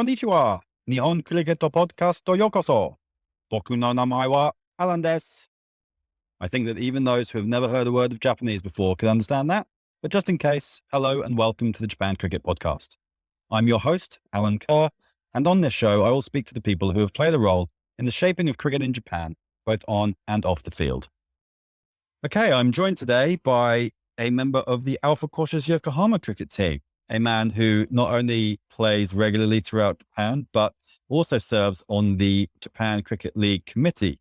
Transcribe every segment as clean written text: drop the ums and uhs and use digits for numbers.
Konnichiwa. Nihon Cricket Podcast Yokoso. Boku no namae wa Alan desu. I think that even those who have never heard a word of Japanese before can understand that. But just in case, hello and welcome to the Japan Cricket Podcast. I'm your host, Alan Kerr, and on this show, I will speak to the people who have played a role in the shaping of cricket in Japan, both on and off the field. Okay, I'm joined today by a member of the Alpha Quashers Yokohama cricket team, a man who not only plays regularly throughout Japan, but also serves on the Japan Cricket League committee.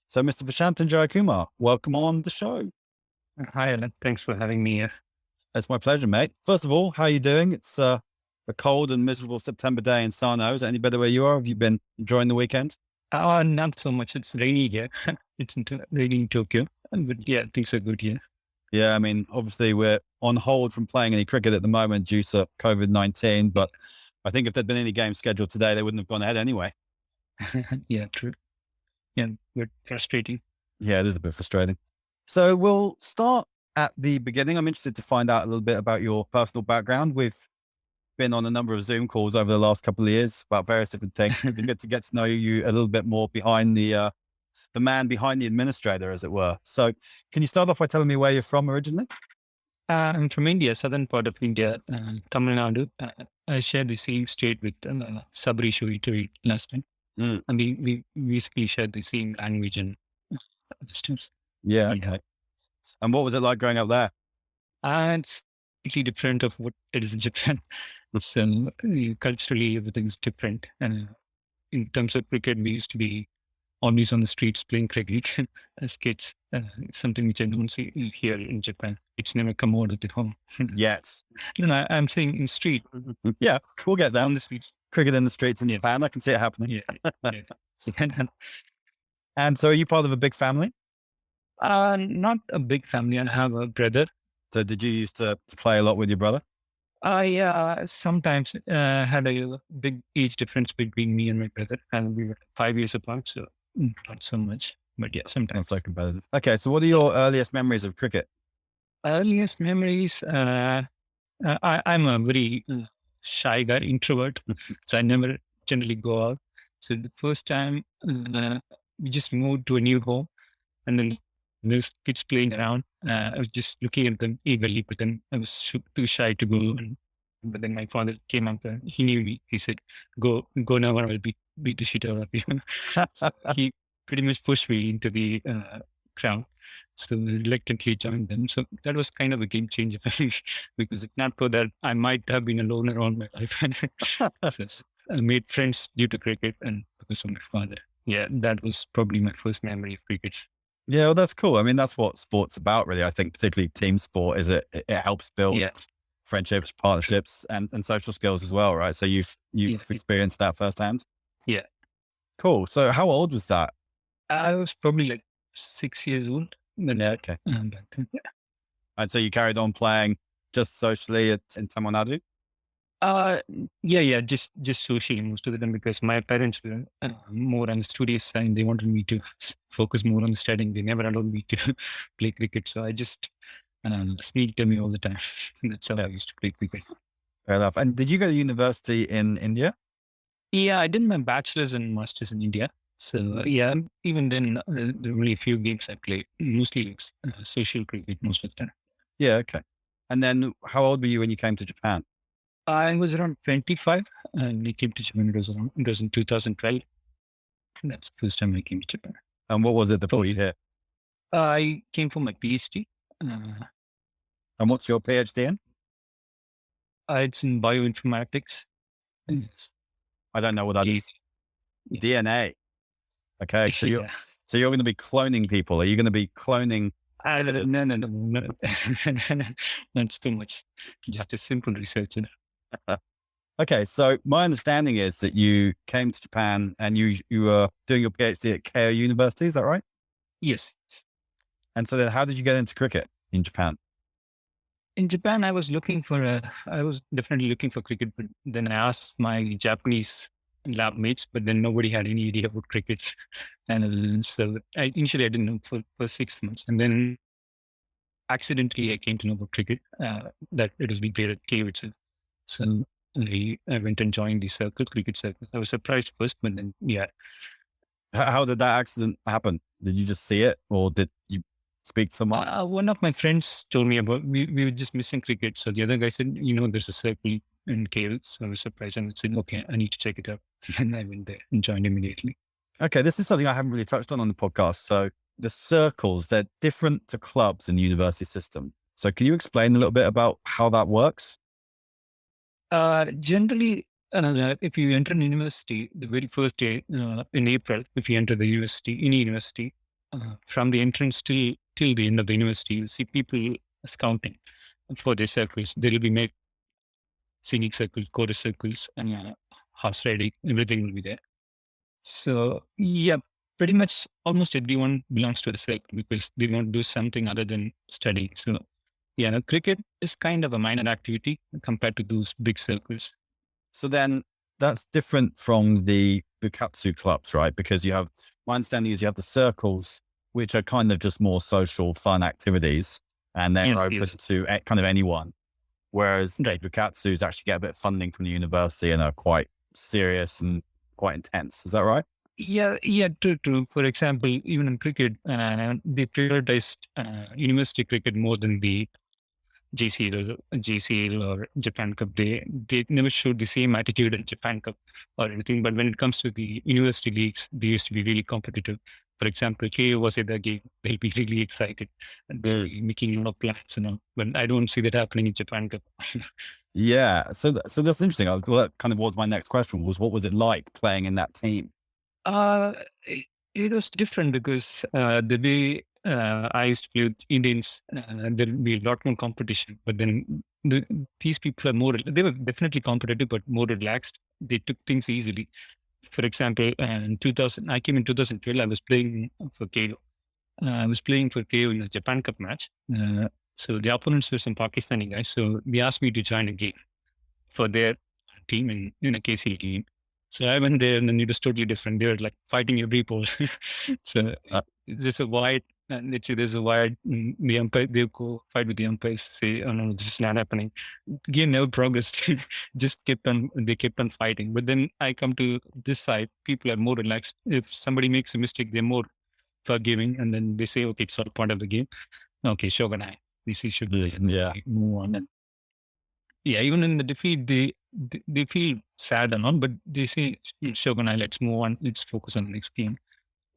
So, Mr. Vasanthan Jayakumar, welcome on the show. Hi, Alan. Thanks for having me here. It's my pleasure, mate. First of all, how are you doing? It's a cold and miserable September day in Sano. Is it any better where you are? Have you been enjoying the weekend? Not so much. It's rainy here. It's raining in Tokyo. But yeah, things are good here. Yeah, I mean, obviously we're on hold from playing any cricket at the moment due to COVID-19, but I think if there'd been any games scheduled today, they wouldn't have gone ahead anyway. Yeah, true. Yeah, but frustrating. Yeah, it is a bit frustrating. So we'll start at the beginning. I'm interested to find out a little bit about your personal background. We've been on a number of Zoom calls over the last couple of years about various different things. It'd be good to get to know you a little bit more behind the man behind the administrator, as it were. So can you start off by telling me where you're from originally? I'm from India, southern part of India, Tamil Nadu. I share the same state with Sabri Shoituri last time. Mm. And we basically share the same language and systems. Yeah, okay. And what was it like growing up there? It's completely different of what it is in Japan. So culturally, everything's different. And in terms of cricket, we used to be always on the streets playing cricket as kids. It's something which I don't see here in Japan. It's never come out at home. Yet. No, I'm saying in street. Yeah, we'll get there. On the streets. Cricket in the streets in Japan. I can see it happening. Yeah. And so are you part of a big family? Not a big family. I have a brother. So did you used to play a lot with your brother? I sometimes had a big age difference between me and my brother, and we were 5 years apart, so not so much. But yeah, sometimes. Not so competitive. Okay, so what are your earliest memories of cricket? Earliest memories, I'm a very shy guy, introvert, so I never generally go out. So the first time we just moved to a new home, and then there's kids playing around. I was just looking at them eagerly, but then I was too shy to go. But then my father came up and he knew me. He said, go now or I'll beat the shit out of you. So he pretty much pushed me into the crowd. So I reluctantly joined them. So that was kind of a game changer for me because if not for that, I might have been a loner all my life. So I made friends due to cricket and because of my father. Yeah, that was probably my first memory of cricket. Yeah, well, that's cool. I mean, that's what sport's about, really. I think particularly team sport is it helps build friendships, partnerships, and social skills as well, right? So you've experienced that firsthand. Yeah. Cool. So how old was that? I was probably like 6 years old. Yeah, okay. And so you carried on playing just socially in Tamil Nadu? Just socially most of the time because my parents were more on the studious side. They wanted me to focus more on studying. They never allowed me to play cricket. So I just sneaked away all the time. That's how I used to play cricket. Fair enough. And did you go to university in India? Yeah, I did my bachelor's and master's in India. So yeah, even then, there were only a few games I played, mostly social cricket most of the time. Yeah, okay. And then how old were you when you came to Japan? I was around 25 and I came to Japan. It was in 2012. That's the first time I came to Japan. And what was it that brought you here? I came for my PhD. And what's your PhD in? It's in bioinformatics. I don't know what that is. DNA. Okay, so you're going to be cloning people. Are you going to be cloning? No. That's too much. Just a simple research. Okay, so my understanding is that you came to Japan and you were doing your PhD at Keio University. Is that right? Yes. And so then, how did you get into cricket in Japan? In Japan, I was definitely looking for cricket, but then I asked my Japanese lab mates, but then nobody had any idea about cricket. And so initially I didn't know for 6 months. And then accidentally I came to know about cricket, that it was being played at Keio itself. So I went and joined the circle, cricket circle. I was surprised first, but then, yeah. How did that accident happen? Did you just see it, or did you speak to someone? One of my friends told me about, we were just missing cricket. So the other guy said, there's a circle in Keio. So I was surprised and I said, okay, I need to check it out. And I went there and joined immediately. Okay, this is something I haven't really touched on the podcast. So the circles, they're different to clubs in the university system. So can you explain a little bit about how that works? Generally, if you enter an university, the very first day in April, if you enter the university, any university, from the entrance till the end of the university, you see people scouting for their circles. There will be made scenic circles, chorus circles, and horse riding. Everything will be there. So yeah, pretty much almost everyone belongs to the circle because they want to do something other than studying. So yeah, cricket is kind of a minor activity compared to those big circles. So then that's different from the Bukatsu clubs, right? Because you have, my understanding is you have the circles, which are kind of just more social, fun activities, and they're open to kind of anyone. Whereas Bukatsus actually get a bit of funding from the university and are quite serious and quite intense. Is that right? Yeah, true. For example, even in cricket, they prioritized university cricket more than the JCL or Japan Cup. They never showed the same attitude in Japan Cup or anything. But when it comes to the university leagues, they used to be really competitive. For example, Keio was in the game, they'll be really excited and they'll be making a lot of plans and all. But I don't see that happening in Japan Cup. Yeah. So that's interesting. That kind of was my next question, was what was it like playing in that team? It was different because the way I used to play with Indians, there will be a lot more competition. But then these people are more, they were definitely competitive, but more relaxed. They took things easily. For example, in 2000, I came in 2012, I was playing for Keio. I was playing for Keio in a Japan Cup match. So the opponents were some Pakistani guys. So they asked me to join a game for their team in a KCL team. So I went there and then it was totally different. They were like fighting every ball. So there's a wide, let's say there's a wide, the umpire, they go fight with the umpires, say, oh no, this is not happening. Game never progressed. They kept on fighting. But then I come to this side, people are more relaxed. If somebody makes a mistake, they're more forgiving. And then they say, okay, it's all part of the game. Okay, Shogunai. This should move on. And yeah, even in the defeat, they feel sad and all, but they say, Shogunai, let's move on. Let's focus on the next game.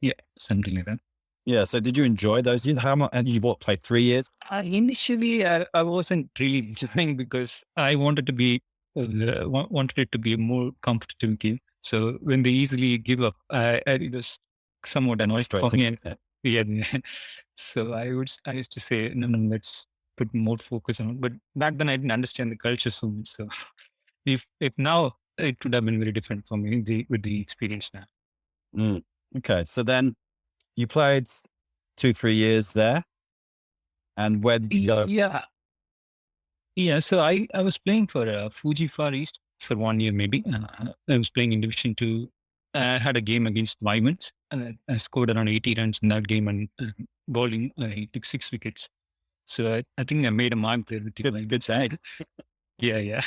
Yeah, something like that. Yeah. So did you enjoy those years? How much? And you played 3 years? Initially, I wasn't really enjoying because I wanted to be wanted it to be a more competitive game. So when they easily give up, it was somewhat annoying for me. Yeah. So I used to say, no, let's put more focus on it. But back then I didn't understand the culture so much. So if now it would have been very different for me with the experience now. Okay. So then you played 2-3 years there. And where did you go? Yeah. So I was playing for Fuji Far East for 1 year, maybe. I was playing in Division 2. I had a game against Wyverns and I scored around 80 runs in that game and bowling, I took 6 wickets. So I think I made a mark there with the good side. Yeah.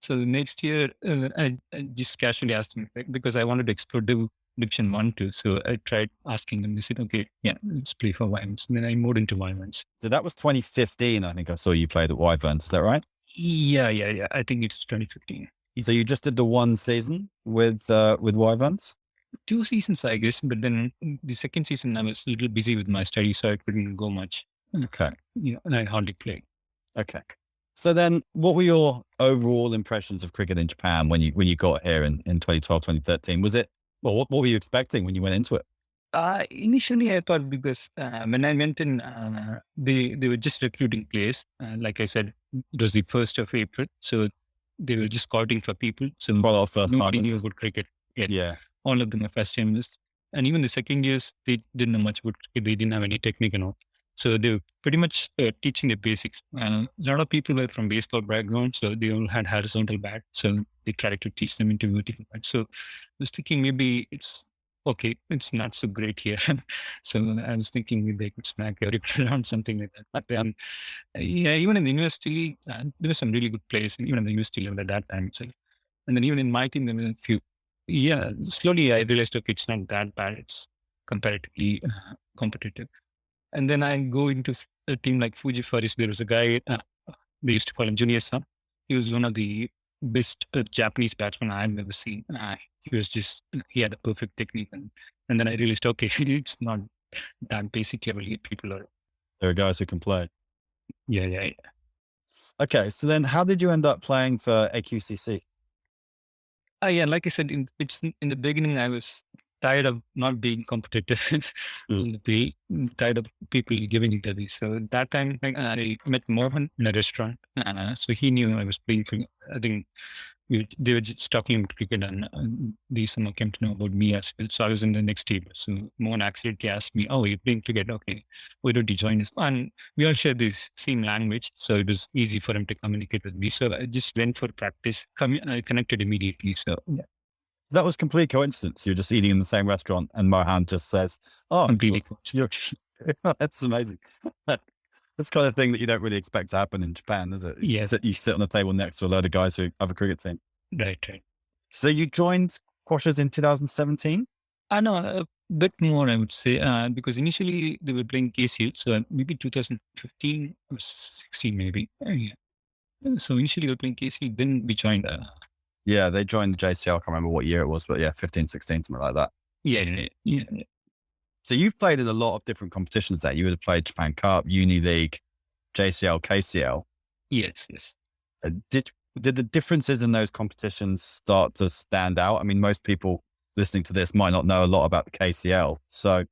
So the next year, I just casually asked him because I wanted to explore Division 1 too. So I tried asking them. They said, okay, yeah, let's play for Wyverns. And then I moved into Wyverns. So that was 2015. I think I saw you played at Wyverns. Is that right? Yeah. I think it's 2015. So you just did the 1 season with Wyverns? 2 seasons, I guess. But then the second season, I was a little busy with my studies, so I couldn't go much. Okay. Yeah, and I hardly played. Okay. So then what were your overall impressions of cricket in Japan when you got here in 2012, 2013? Was it, well, what were you expecting when you went into it? Initially, I thought because when I went in, they were just recruiting players. Like I said, it was the 1st of April. So they were just scouting for people. So nobody knew about cricket yet. Yeah. All of them are first timers. And even the second years, they didn't know much about cricket. They didn't have any technique and all. So they were pretty much teaching the basics. A lot of people were from baseball background, so they all had horizontal bat. So they tried to teach them into vertical bat. So I was thinking maybe it's okay, it's not so great here. So I was thinking maybe I could smack everybody around, something like that. But then, yeah, even in the university, there were some really good players, even in the university level at that time. So And then even in my team, there were a few. Yeah, slowly I realized, okay, it's not that bad. It's comparatively competitive. And then I go into a team like Fuji Forest. There was a guy, they used to call him Junior Sam. He was one of the best Japanese batsmen I've ever seen. He had a perfect technique. And then I realized, okay, it's not that basic level here. People are. There are guys who can play. Yeah. Okay, so then how did you end up playing for AQCC? Yeah, like I said, in the beginning, I was tired of not being competitive, tired of people giving interviews. So at that time, I met Mohan in a restaurant. So he knew I was playing for, I think they were just talking about cricket, and they somehow came to know about me as well. So I was in the next table. So Mohan accidentally asked me, "Oh, you're playing cricket? Okay, why don't you join us?" And we all share this same language, so it was easy for him to communicate with me. So I just went for practice. I connected immediately. So yeah, That was complete coincidence. You're just eating in the same restaurant and Mohan just says, "Oh, completely. you're that's amazing." That's the kind of thing that you don't really expect to happen in Japan, is it? Yes. You sit on the table next to a load of guys who have a cricket team. Right. So you joined Quashers in 2017? No, a bit more, I would say, because initially they were playing KCL, so maybe 2015 or 16, maybe. Yeah. So initially they were playing KCL, then we joined. Yeah, they joined the JCL. I can't remember what year it was, but yeah, 15, 16, something like that. Yeah. So you've played in a lot of different competitions there. You would have played Japan Cup, Uni League, JCL, KCL. Yes. Did the differences in those competitions start to stand out? I mean, most people listening to this might not know a lot about the KCL. So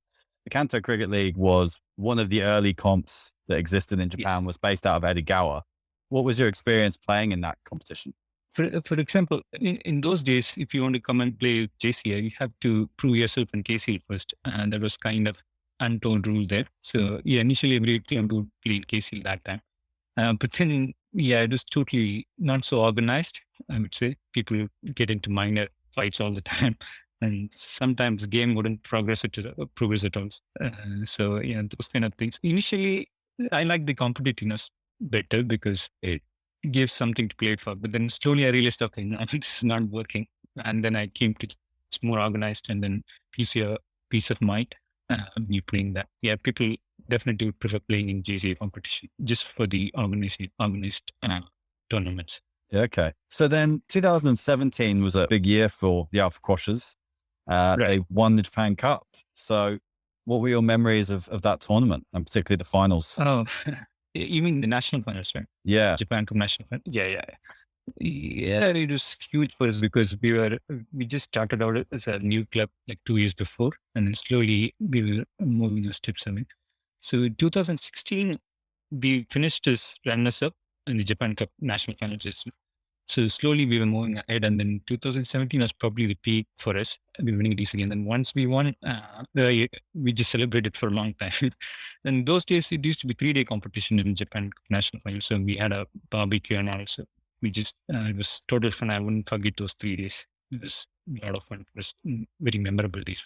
the Kanto Cricket League was one of the early comps that existed in Japan, was based out of Edogawa. What was your experience playing in that competition? For example, in those days, if you want to come and play JCL, you have to prove yourself in KCL first. And that was kind of untold rule there. So yeah, initially every team would play in KCL that time. But then, it was totally not so organized, I would say. People get into minor fights all the time. And sometimes game wouldn't progress at all. So yeah, those kind of things. Initially, I liked the competitiveness better because it gives something to play for. But then slowly I realized, okay, no, it's not working. And then I came to it's more organized, and then gives you a peace of mind you playing that. Yeah, people definitely would prefer playing in JCA competition just for the organized tournaments. Yeah, okay. So then 2017 was a big year for the Alpha Quashers. Right. They won the Japan Cup. So what were your memories of that tournament, and particularly the finals? Oh, you mean the national finals, right? Yeah. Japan Cup national finals. Yeah. Yeah, it was huge for us because we just started out as a new club like 2 years before, and then slowly we were moving our steps away. So in 2016, we finished as runners-up in the Japan Cup national finals. So slowly we were moving ahead, and then 2017 was probably the peak for us. We were winning DC, and then once we won, we just celebrated for a long time. And those days it used to be 3-day competition in Japan national finals, so we had a barbecue and also we just it was total fun. I wouldn't forget those 3 days. It was a lot of fun. It was very memorable days.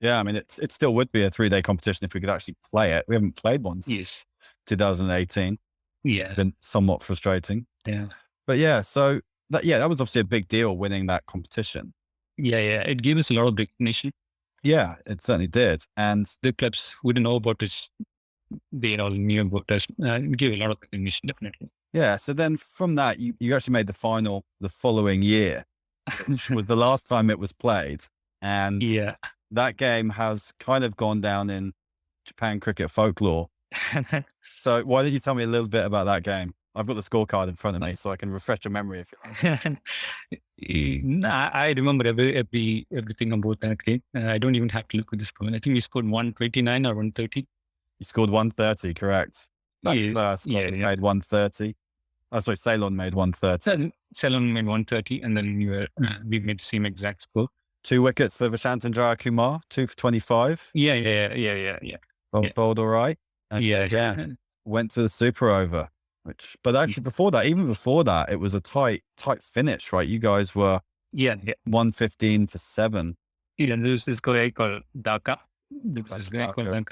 Yeah, I mean, it still would be a 3-day competition if we could actually play it. We haven't played one since 2018. Yeah, been somewhat frustrating. Yeah. But yeah, so that was obviously a big deal winning that competition. Yeah. It gave us a lot of recognition. Yeah, it certainly did. And the clubs who didn't know about us, they all knew about us. It gave a lot of recognition, definitely. Yeah. So then from that, you actually made the final the following year, which was the last time it was played. And that game has kind of gone down in Japan cricket folklore. So why don't you tell me a little bit about that game? I've got the scorecard in front of me, so I can refresh your memory if you like. I remember everything about that game. I don't even have to look at the score. I think we scored 129 or 130. You scored 130, correct? Made 130. Oh, sorry, Ceylon made 130. Ceylon made 130, and then we made the same exact score. 2 wickets for Vasanthan Jayakumar, 2 for 25. Yeah. Bowled all right. Yeah. Went to the super over. But actually before that, it was a tight finish, right? You guys were 115 for 7. Yeah, there's this guy called Dhaka.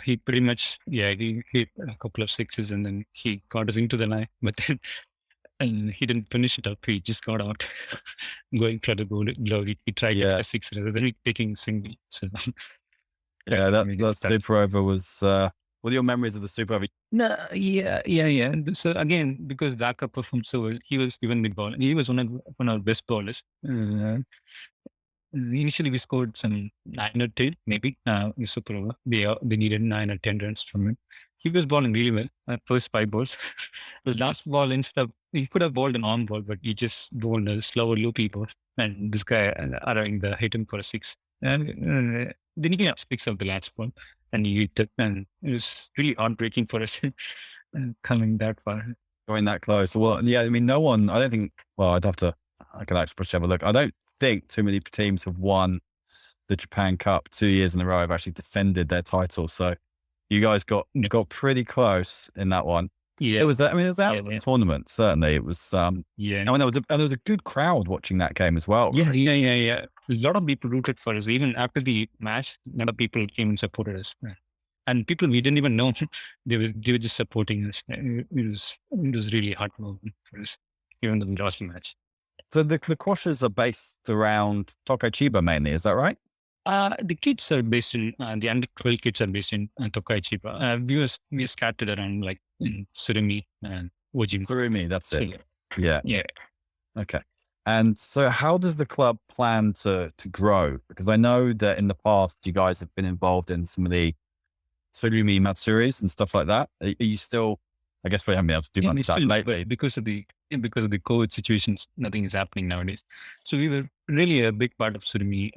He pretty much, he hit a couple of sixes and then he got us into the line. But then and he didn't finish it up. He just got out, going for the glove. He tried to get a six rather than taking a single. So Yeah, that super over was. What are your memories of the super over? no, yeah. So again, because Dhaka performed so well, he was given the ball. He was one of our best ballers. Initially, we scored some 9 or 10, maybe. In super over. They needed 9 or 10 runs from him. He was bowling really well. First 5 balls. The last ball, instead of, he could have bowled an arm ball, but he just bowled a slower, loopy ball. And this guy, hit him for a 6. And then he got 6 of the last ball. And he hit it. And it was really heartbreaking for us coming that far. Going that close. Well, yeah, I mean, no one, I don't think, well, I can actually have a look. I don't think too many teams have won the Japan Cup 2 years in a row. Have actually defended their title. So you guys got pretty close in that one. Yeah, it was out of the tournament. Certainly, it was. And there was a good crowd watching that game as well. Yeah, right? A lot of people rooted for us. Even after the match, a lot of people came and supported us. And people we didn't even know, they were just supporting us. It was really heartwarming for us, even though we lost the match. So the Quashers are based around Tokai Chiba mainly, is that right? The kids are based in, the under 12 kids are based in Tokai Chiba. We are scattered around like in Surumi and Ojima. Surumi, that's it. So, yeah. Okay. And so how does the club plan to grow? Because I know that in the past, you guys have been involved in some of the Surumi Matsuris and stuff like that. Are you still, I guess we haven't been able to do much of that lately. Because of the COVID situations, nothing is happening nowadays. So we were really a big part of Surumi,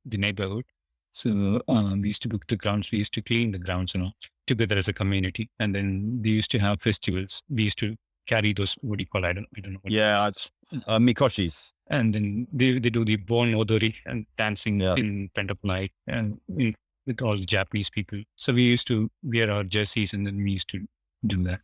the neighborhood. So we used to book the grounds, we used to clean the grounds, together as a community. And then we used to have festivals. We used to carry those, what do you call, I don't know. It's mikoshis. And then they do the bon odori and dancing in front of light and with all the Japanese people. So we used to wear our jerseys and then we used to do that.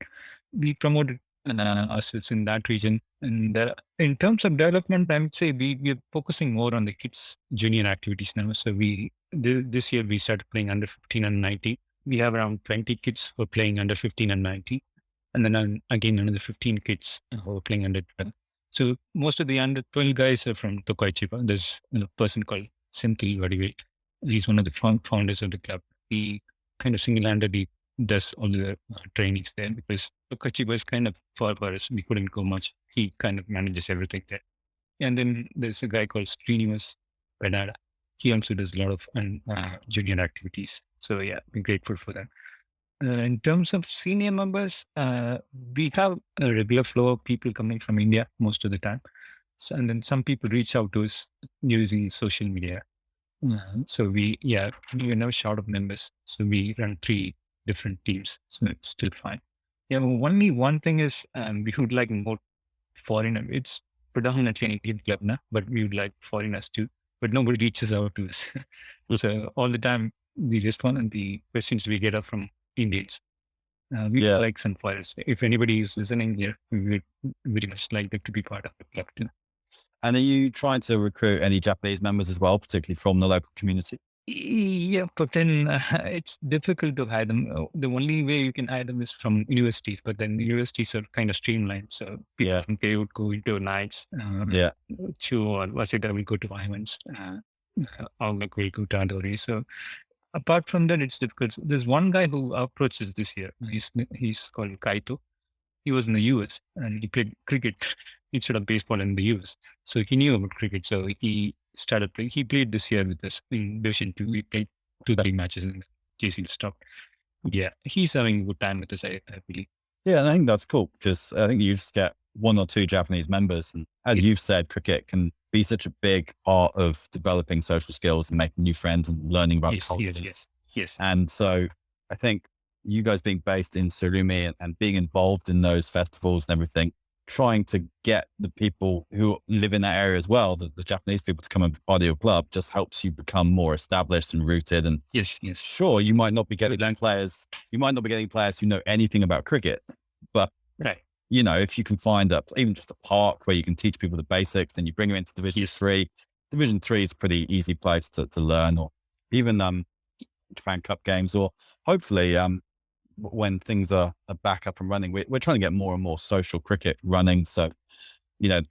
We promoted ourselves in that region. And in terms of development, I would say we're focusing more on the kids' junior activities now. So this year we started playing under 15 and 19. We have around 20 kids who are playing under 15 and 19. And then again, another 15 kids who are playing under 12. So most of the under 12 guys are from Tokai Chiba. There's a person called Senthil Vadivel. He's one of the founders of the club. He kind of single-handedly does all the trainings there because Tokai Chiba is kind of far for us. We couldn't go much. He kind of manages everything there. And then there's a guy called Srinivas Pedada. He also does a lot of junior activities. So yeah, we're grateful for that. In terms of senior members, we have a regular flow of people coming from India most of the time. So, and then some people reach out to us using social media. So we're never short of members. So we run 3 different teams. So it's still fine. Yeah, only one thing is we would like more foreigners. It's predominantly an Indian club now, but we would like foreigners too. But nobody reaches out to us. So all the time we respond and the questions we get are from Indians. We like some foreigners. If anybody is listening here, we would very much like them to be part of the club too. And are you trying to recruit any Japanese members as well, particularly from the local community? Yeah, but then it's difficult to hire them. The only way you can hire them is from universities, but then the universities are kind of streamlined. So people from Keio would go into nights. Chu or Vasanthan will go to islands. Aulak will go to Adori. So apart from that, it's difficult. There's one guy who approaches this year. He's called Kaito. He was in the US and he played cricket instead of baseball in the US. So he knew about cricket. So he started playing. He played this year with us in Division 2. We played 2-3 matches and JC stopped. Yeah, he's having a good time with us, I believe. Yeah, and I think that's cool because I think you just get 1 or 2 Japanese members. And as you've said, cricket can be such a big part of developing social skills and making new friends and learning about cultures. Yes. And so I think you guys being based in Surumi and being involved in those festivals and everything, trying to get the people who live in that area as well, the Japanese people, to come and be part of your club just helps you become more established and rooted. And yes. Sure, you might not be getting players. You might not be getting players who know anything about cricket, but if you can find even just a park where you can teach people the basics, then you bring them into Division 3. Division 3 is a pretty easy place to learn, or even Japan Cup games, or hopefully when things are back up and running. We're trying to get more and more social cricket running. So,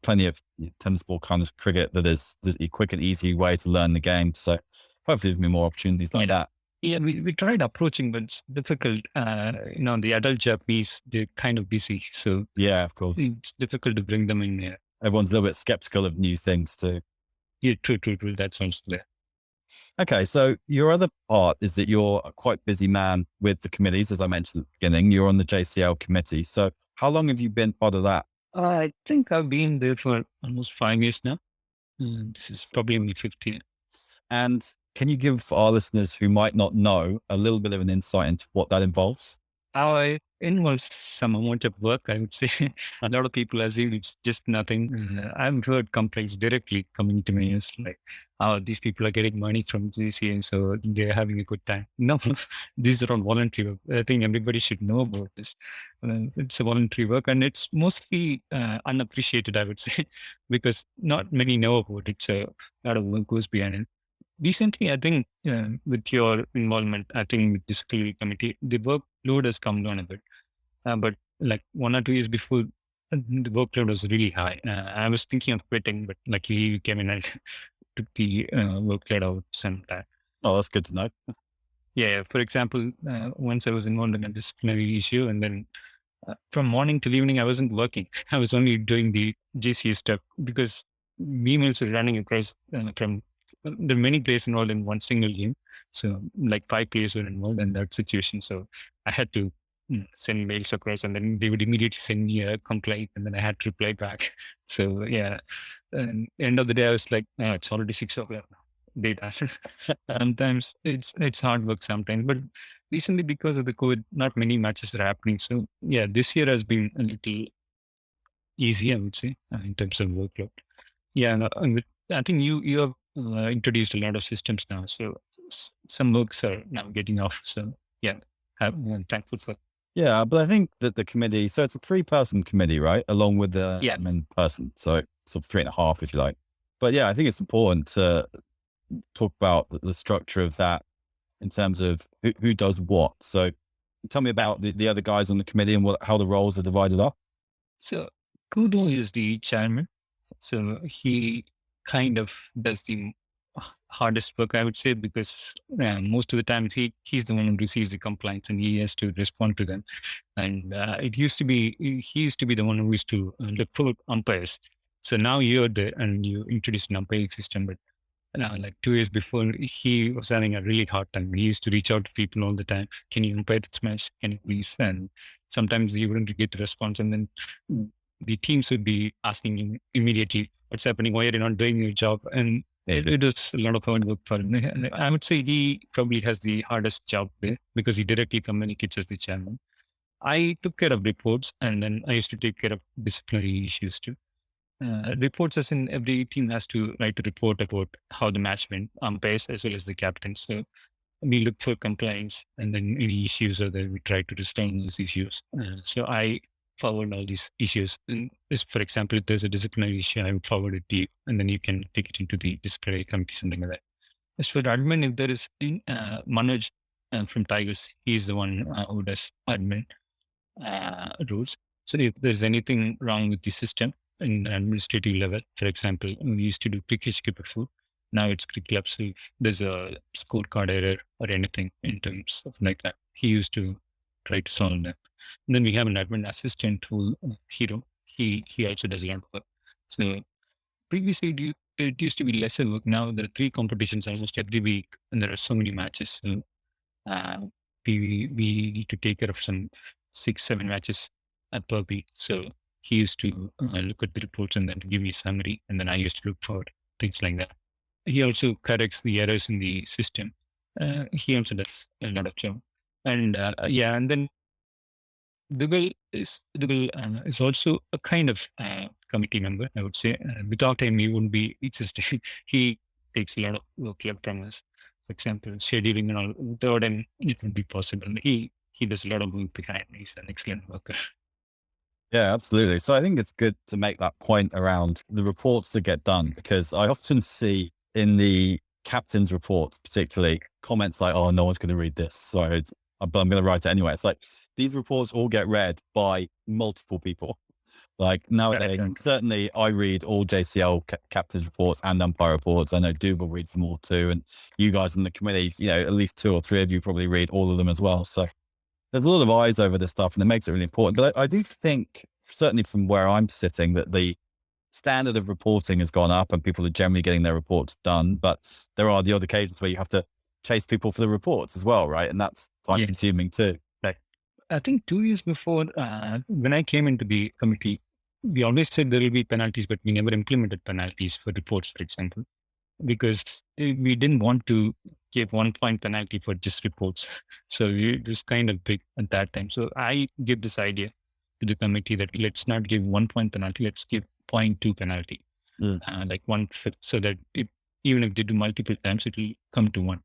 plenty of tennis ball kind of cricket that is a quick and easy way to learn the game. So hopefully there's going to be more opportunities like that. Yeah, we tried approaching, but it's difficult. The adult Japanese, they're kind of busy. So yeah, of course, it's difficult to bring them in there. Everyone's a little bit skeptical of new things too. Yeah, true. That sounds clear. Okay, so your other part is that you're a quite busy man with the committees, as I mentioned at the beginning. You're on the JCL committee. So how long have you been part of that? I think I've been there for almost 5 years now. This is probably only 15. And can you give our listeners who might not know a little bit of an insight into what that involves? It involves some amount of work, I would say. A lot of people assume it's just nothing. I've heard complaints directly coming to me. It's like, oh, these people are getting money from GC and so they're having a good time. No, these are all voluntary work. I think everybody should know about this. It's a voluntary work and it's mostly unappreciated, I would say, because not many know about it. So a lot of work goes behind it. Recently, I think with your involvement, I think with disciplinary committee, the workload has come down a bit. But like 1 or 2 years before, the workload was really high. I was thinking of quitting, but luckily you came in and took the workload out sometime. Oh, that's good to know. Yeah. For example, once I was involved in a disciplinary issue and then from morning till evening, I wasn't working. I was only doing the GC stuff because emails were running across from there are many players involved in one single game. So like 5 players were involved in that situation. So I had to send mails across and then they would immediately send me a complaint and then I had to reply back. So yeah, and end of the day, I was like, oh, it's already 6 o'clock now. Data. Sometimes it's hard work sometimes, but recently because of the COVID, not many matches are happening. So yeah, this year has been a little easy, I would say, in terms of workload. Yeah, and I think you have introduced a lot of systems now, so some works are now getting off. So yeah, I'm thankful for. Yeah, but I think that the committee, so it's a 3-person committee, right? Along with the admin person. So sort of 3.5, if you like. But yeah, I think it's important to talk about the structure of that in terms of who does what. So tell me about the other guys on the committee and how the roles are divided up. So Kudo is the chairman. So he kind of does the hardest work, I would say, because most of the time he's the one who receives the complaints and he has to respond to them. And he used to be the one who used to look for umpires. So now you're there and you introduced an umpiring system, but like 2 years before, he was having a really hard time. He used to reach out to people all the time. Can you umpire this match? Can you please? And sometimes he wouldn't get a response. And then the teams would be asking him immediately, what's happening? Why are you not doing your job? And it was a lot of hard work for him. And I would say he probably has the hardest job there because he directly communicates as the chairman. I took care of reports and then I used to take care of disciplinary issues too. Reports as in every team has to write a report about how the match went, umpires as well as the captain. So we look for complaints and then any issues or that we try to restrain those issues. So I forward all these issues. And for example, if there's a disciplinary issue, I would forward it to you and then you can take it into the disciplinary committee, something like that. As for admin, if there is Manoj from Tigers, he's the one who does admin rules. So if there's anything wrong with the system, in administrative level, for example, we used to do cricket before. Now it's cricket club. So if there's a scorecard error or anything in terms of like that, he used to try to solve them. And then we have an admin assistant who Hero. He also does a lot of work. So previously it used to be lesser work. Now there are 3 competitions almost every week, and there are so many matches. So we need to take care of some 6-7 matches per week. So he used to look at the reports and then give me a summary, and then I used to look for things like that. He also corrects the errors in the system. He also does a lot of job. And and then Dugal is also a kind of committee member, I would say. Without him, he wouldn't be existing. He takes a lot of work from us. For example, scheduling and all. Without him, it wouldn't be possible. He does a lot of work behind. He's an excellent worker. Yeah, absolutely. So I think it's good to make that point around the reports that get done, because I often see in the captain's reports, particularly comments like, oh, no one's going to read this. So but I'm going to write it anyway. It's like these reports all get read by multiple people. Like nowadays, certainly I read all JCL captains reports and umpire reports. I know Dougal reads them all too. And you guys in the committee, at least 2 or 3 of you probably read all of them as well. So there's a lot of eyes over this stuff and it makes it really important. But I do think, certainly from where I'm sitting, that the standard of reporting has gone up and people are generally getting their reports done. But there are the odd occasions where you have to chase people for the reports as well, right? And that's time consuming too. Right. I think 2 years before, when I came into the committee, we always said there will be penalties, but we never implemented penalties for reports, for example, because we didn't want to give 1 point penalty for just reports. So it was kind of big at that time. So I gave this idea to the committee that let's not give 1 point penalty, let's give 0.2 penalty, like 1/5, so that even if they do multiple times, it will come to 1.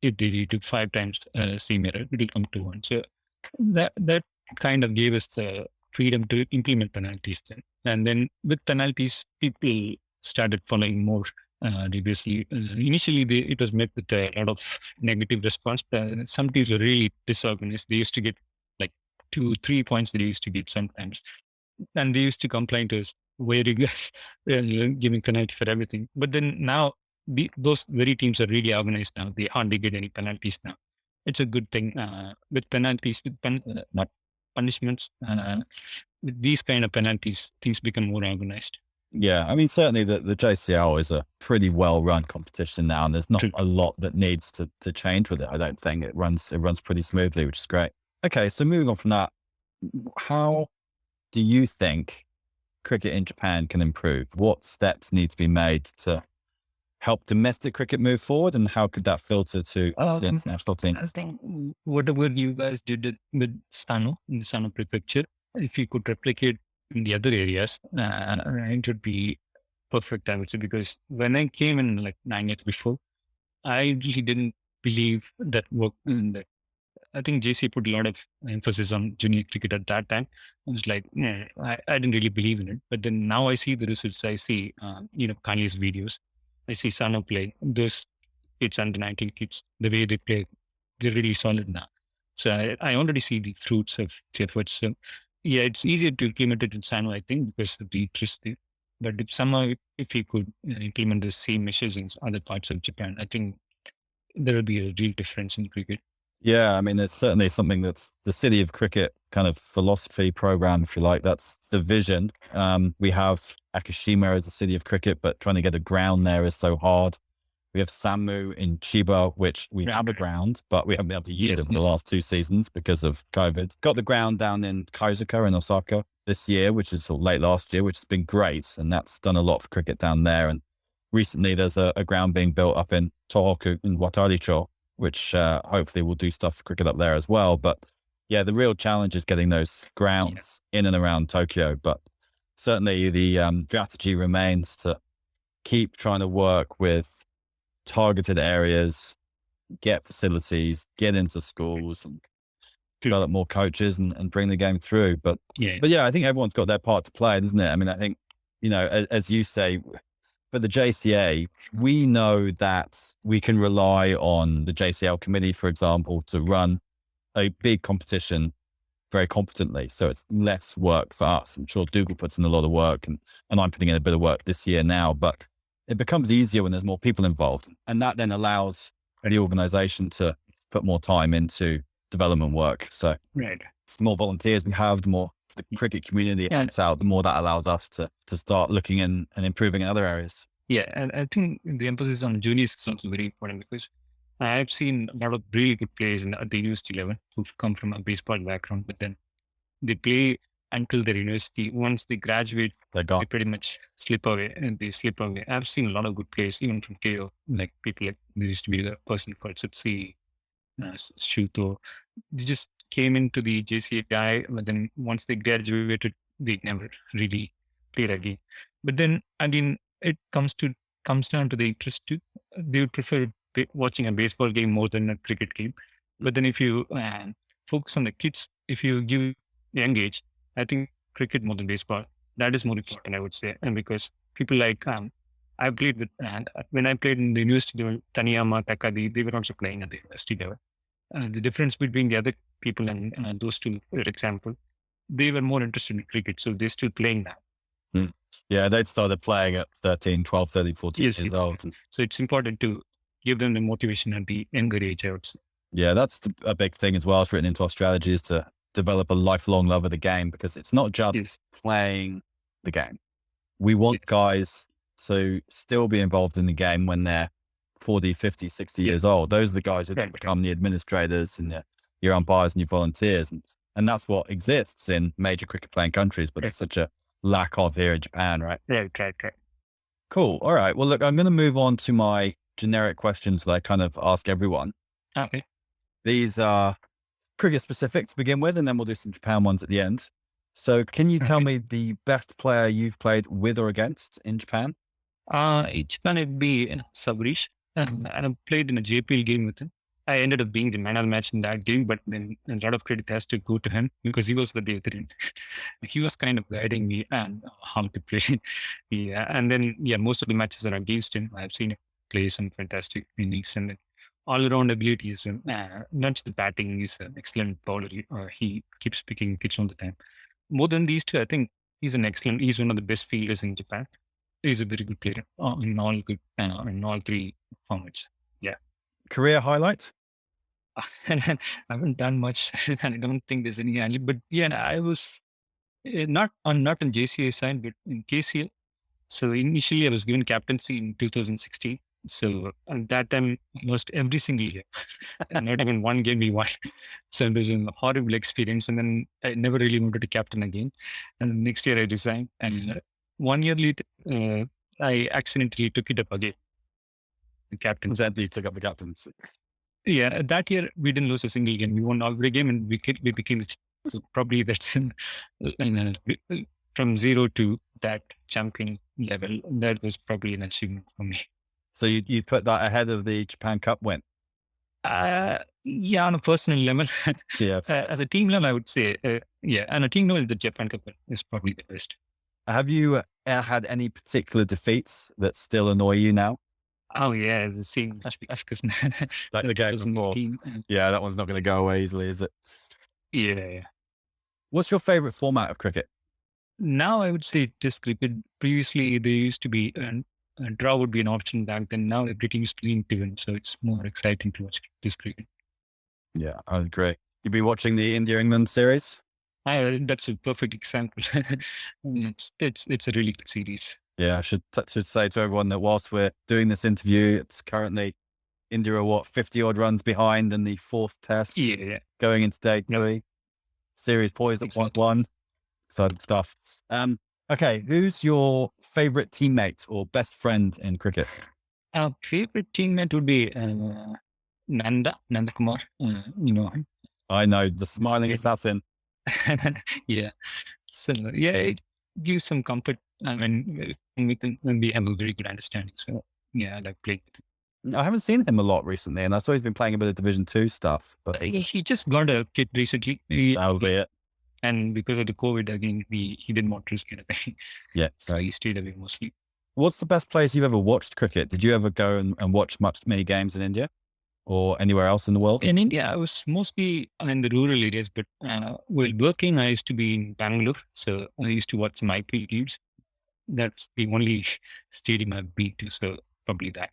If they do 5 times same error, it will come to 1. So that kind of gave us the freedom to implement penalties then. And then with penalties, people started following more rigorously. Initially, it was met with a lot of negative response. Some teams were really disorganized. They used to get like 2-3 points they used to get sometimes. And they used to complain to us, where you guys giving penalty for everything. But then now, those very teams are really organized now. They hardly get any penalties now. It's a good thing with penalties, with not punishments. With these kind of penalties, things become more organized. Yeah, I mean, certainly the JCL is a pretty well-run competition now, and there's not a lot that needs to change with it. I don't think it runs pretty smoothly, which is great. Okay, so moving on from that, how do you think cricket in Japan can improve? What steps need to be made to help domestic cricket move forward, and how could that filter to the international team? I think whatever you guys did with Sano, in the Sano prefecture, if you could replicate in the other areas, it would be perfect, I would say, because when I came in like 9 years before, I really didn't believe that work. That I think JC put a lot of emphasis on junior cricket at that time. I was like, I didn't really believe in it. But then now I see the results. I see, Kanye's videos. I see Sano play. Those kids, under 19 kids, the way they play, they're really solid now. So I already see the fruits of its efforts. So yeah, it's easier to implement it in Sano, I think, because of the interest there. But if you could implement the same measures in other parts of Japan, I think there will be a real difference in cricket. Yeah, I mean, it's certainly something that's the City of Cricket kind of philosophy program, if you like. That's the vision. We have Akishima as a City of Cricket, but trying to get a ground there is so hard. We have Samu in Chiba, which we have a ground, but we haven't been able to use it for the last 2 seasons because of COVID. Got the ground down in Kaizuka in Osaka this year, which is sort of late last year, which has been great. And that's done a lot for cricket down there. And recently there's a ground being built up in Tohoku in Wataricho, which hopefully will do stuff for cricket up there as well. But yeah, the real challenge is getting those grounds in and around Tokyo. But certainly the strategy remains to keep trying to work with targeted areas, get facilities, get into schools and develop more coaches and bring the game through. But yeah, I think everyone's got their part to play, doesn't it? I mean, I think, as you say, for the JCA, we know that we can rely on the JCL committee, for example, to run a big competition very competently. So it's less work for us. I'm sure Dougal puts in a lot of work and I'm putting in a bit of work this year now, but it becomes easier when there's more people involved. And that then allows the organization to put more time into development work. So the more volunteers we have, the more the cricket community helps out, the more that allows us to start looking in and improving in other areas. Yeah, and I think the emphasis on juniors is also very important because I've seen a lot of really good players at the university level who've come from a baseball background, but then they play until their university. Once they graduate, they pretty much slip away and they slip away. I've seen a lot of good players, even from Keio, like people like there used to be a person called Sutsi, Shuto. They just came into the JCA guy, but then once they graduated, they never really played again. But then again, it comes down to the interest too. They would prefer watching a baseball game more than a cricket game. But then if you focus on the kids, if you give young age, I think cricket more than baseball, that is more important, I would say. And because people like, I played with, when I played in the university level, Taniyama, Takadi, they were also playing at the university level. The difference between the other people and those two, for example, they were more interested in cricket, so they're still playing now. Yeah, they'd started playing at 13, 12, 13, 14 Yes, years yes. old. So it's important to give them the motivation at the younger age, I would say. Yeah, that's a big thing as well. It's written into our strategy is to develop a lifelong love of the game, because it's not just Yes. playing the game. We want Yes. guys to still be involved in the game when they're 40, 50, 60 years old. Those are the guys who Right. become the administrators and your umpires and your volunteers. And that's what exists in major cricket playing countries, but there's such a lack of here in Japan, right? Right. Cool. All right. Well, look, I'm going to move on to my generic questions that I kind of ask everyone. Okay. These are cricket specific to begin with, and then we'll do some Japan ones at the end. So can you tell me the best player you've played with or against in Japan? In Japan, it'd be Sabarish, and I played in a JPL game with him. I ended up being the man of the match in that game, but then a lot of credit has to go to him because he was the veteran. He was kind of guiding me and how to play. And then most of the matches are against him. I've seen him play some fantastic innings, and then all-around ability as well. Not just the batting, he's an excellent bowler. He keeps picking wickets all the time. More than these two, I think he's one of the best fielders in Japan. He's a very good player in all three formats. Career highlight? And I haven't done much, and I don't think there's any highlight. But I was not on JCA side, but in KCL. So initially, I was given captaincy in 2016. So at that time, I lost every single year. Not even one game we won. So it was a horrible experience. And then I never really wanted to captain again. And the next year I resigned. And 1 year later, I accidentally took it up again. The captain. Exactly, took up the captaincy. Yeah, that year we didn't lose a single game. We won every game, and we became so probably that's from zero to that champion level. That was probably an achievement for me. So you put that ahead of the Japan Cup win? On a personal level. Yeah. As a team level, I would say, and a team level, the Japan Cup is probably the best. Have you had any particular defeats that still annoy you now? Oh yeah, the same. Like the game before. Yeah, that one's not going to go away easily, is it? Yeah. What's your favorite format of cricket? Now I would say Test cricket. Previously, there used to be a draw would be an option back then. Now everything is clean to win, so it's more exciting to watch Test cricket. Yeah, I agree. You've been watching the India-England series? That's a perfect example. It's a really good series. Yeah, I should say to everyone that whilst we're doing this interview, it's currently India are 50 odd runs behind in the fourth test. Yeah. Going into day 3. Series poised at 1. Exciting stuff. Okay, who's your favorite teammate or best friend in cricket? Our favorite teammate would be Nanda Kumar. You know him. I know, the smiling assassin. Yeah. So it gives some comfort. I mean, we have a very good understanding. So I like playing with him. I haven't seen him a lot recently, and I saw he's been playing a bit of Division 2 stuff. But he just got a kid recently. That'll be it. And because of the COVID again, he didn't want to risk anything. Yeah. So he stayed away mostly. What's the best place you've ever watched cricket? Did you ever go and watch many games in India or anywhere else in the world? In India, I was mostly in the rural areas, but while working, I used to be in Bangalore. So I used to watch some IPL games. That's the only stadium I've been to. So probably that.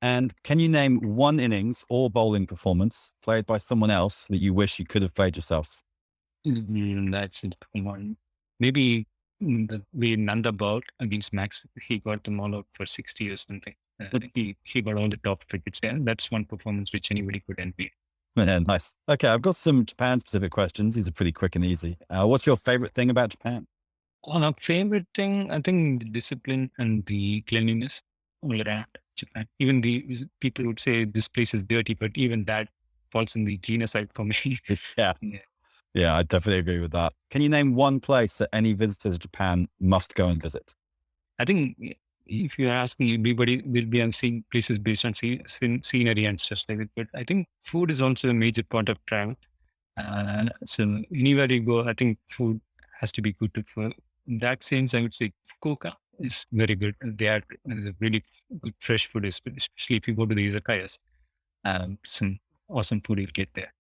And can you name one innings or bowling performance played by someone else that you wish you could have played yourself? That's one. Maybe the way Nanda bowled against Max, he got them all out for 60 or something. He got all the top wickets there. That's one performance which anybody could envy. Yeah, nice. Okay, I've got some Japan-specific questions. These are pretty quick and easy. What's your favorite thing about Japan? A favorite thing, I think the discipline and the cleanliness all around Japan. Even the people would say this place is dirty, but even that falls in the cleaner side for me. Yeah, I definitely agree with that. Can you name one place that any visitor to Japan must go and visit? I think if you're asking, everybody will be seeing places based on scenery and stuff like that. But I think food is also a major part of travel. So anywhere you go, I think food has to be good for. In that sense, I would say Fukuoka is very good. They are really good fresh food, especially if you go to the izakayas. Some awesome food you'll get there.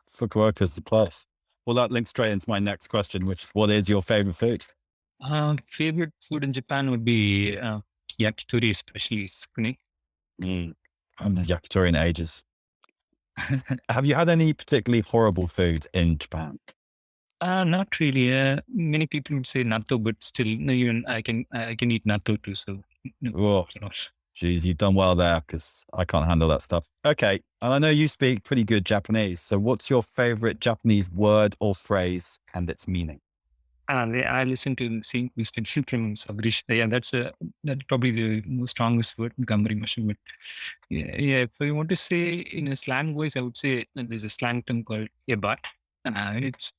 Fukuoka's the place. Well, that links straight into my next question, which what is your favorite food? Favorite food in Japan would be yakitori, especially sukune. I'm the yakitori in ages. Have you had any particularly horrible food in Japan? Not really. Many people would say natto, but still, even I can eat natto too. So, Oh, geez, you've done well there because I can't handle that stuff. Okay, and I know you speak pretty good Japanese. So, what's your favorite Japanese word or phrase and its meaning? I listen to sing from Sabrish. Yeah, that's probably the most strongest word, Gambari. But if I want to say in a slang voice, I would say there's a slang term called yabat. It's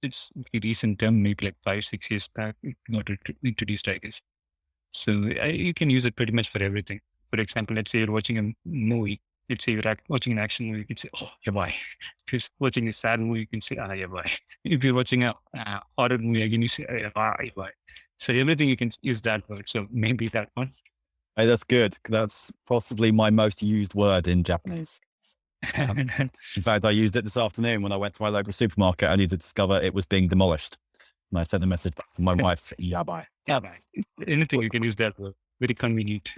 a recent term, maybe like 5-6 years back, it got introduced, I guess. So you can use it pretty much for everything. For example, let's say you're watching a movie. Let's say you're watching an action movie, you can say, oh, yabai. If you're watching a sad movie, you can say, yabai. If you're watching a horror movie, again, you say, yabai. So everything you can use that word. So maybe that one. Hey, that's good. That's possibly my most used word in Japanese. In fact, I used it this afternoon when I went to my local supermarket only to discover it was being demolished. And I sent a message back to my wife, yabai. Yabai. Anything you can use that word. Very convenient.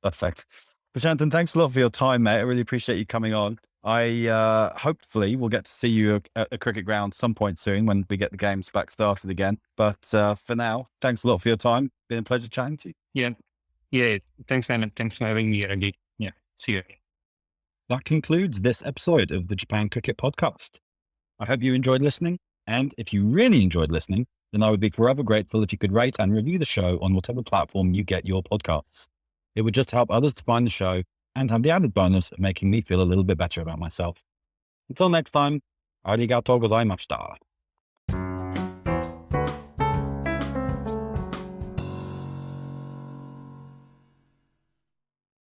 Perfect. Vasanthan, thanks a lot for your time, mate. I really appreciate you coming on. I hopefully will get to see you at a cricket ground some point soon when we get the games back started again. But for now, thanks a lot for your time. Been a pleasure chatting to you. Yeah. Thanks, Anna. Thanks for having me here again. Yeah. See you again. That concludes this episode of the Japan Cricket Podcast. I hope you enjoyed listening. And if you really enjoyed listening, then I would be forever grateful if you could rate and review the show on whatever platform you get your podcasts. It would just help others to find the show and have the added bonus of making me feel a little bit better about myself. Until next time, arigatou gozaimashita.